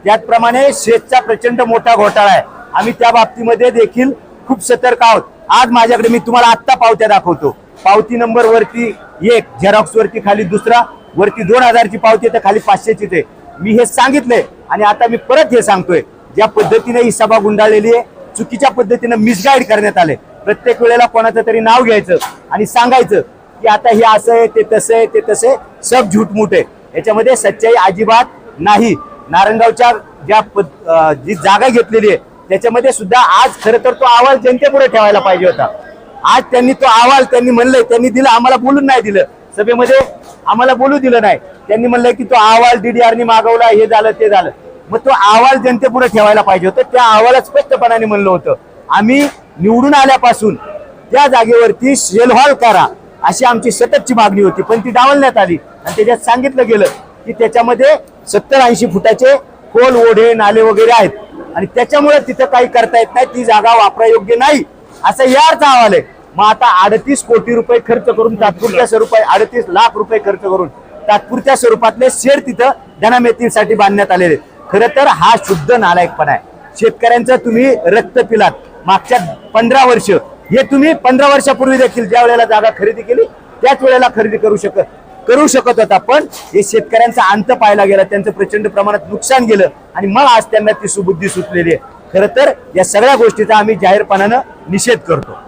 त्याचप्रमाणे शेतचा प्रचंड मोठा घोटाळा आहे, आम्ही त्या बाबतीमध्ये देखील खूप सतर्क आहोत। आज माझ्याकडे मी तुम्हाला आत्ता पावत्या दाखवतो, पावती नंबर वरती 1, झेरॉक्स वरती खाली दुसरा, वरती 2000 ची पावती तर खाली 500 ची ते मी हे सांगितलंय। आणि आता मी परत हे सांगतोय, ज्या पद्धतीने ही सभा गुंडाळलेली आहे, चुकीच्या पद्धतीने मिसगाईड करण्यात आले। प्रत्येक वेळेला कोणाचं तरी नाव घ्यायचं आणि सांगायचं की आता हे असं आहे, ते तसं आहे, ते तसे सब झूठमूठ आहे, याच्यामध्ये सच्चाई अजिबात नाही। नारायणगावच्या जी जागा घेतलेली आहे त्याच्यामध्ये सुद्धा आज खरं तर तो अहवाल जनतेपुढे ठेवायला पाहिजे होता। आज त्यांनी तो अहवाल त्यांनी म्हणलंय, त्यांनी दिला, आम्हाला बोलून नाही दिलं, सभेमध्ये आम्हाला बोलू दिलं नाही। त्यांनी म्हणलंय की तो अहवाल DDRनी मागवला, हे झालं ते झालं, मग तो अहवाल जनतेपुढे ठेवायला पाहिजे होतं। त्या अहवालात स्पष्टपणाने म्हणलं होतं आम्ही निवडून आल्यापासून त्या जागेवरती शेल हॉल करा अशी आमची सततची मागणी होती, पण ती डावलण्यात आली आणि त्याच्यात सांगितलं गेलं की त्याच्यामध्ये 70-80 फुटाचे खोल ओढे नाले वगैरे आहेत आणि त्याच्यामुळे तिथं काही करता येत नाही, ती जागा वापरायोग्य नाही असं याचा अहवाल आहे। मग आता 38 कोटी रुपये खर्च करून तात्पुरत्या स्वरूपात 38 लाख रुपये खर्च करून तात्पुरत्या स्वरूपातले शेड तिथं धनामेतीसाठी बांधण्यात आलेले। खरं तर हा शुद्ध नालायकपणा आहे। शेतकऱ्यांचं तुम्ही रक्त पिलात मागच्या 15 वर्ष, हे तुम्ही 15 वर्षापूर्वी देखील ज्या वेळेला जागा खरेदी केली त्याच वेळेला खरेदी करू शकत होता, पण हे शेतकऱ्यांचा अंत पाहायला गेला, त्यांचं प्रचंड प्रमाणात नुकसान गेलं आणि मग आज त्यांना ती सुबुद्धी सुचलेली आहे। खरं तर या सगळ्या गोष्टीचा आम्ही जाहीरपणानं निषेध करतो।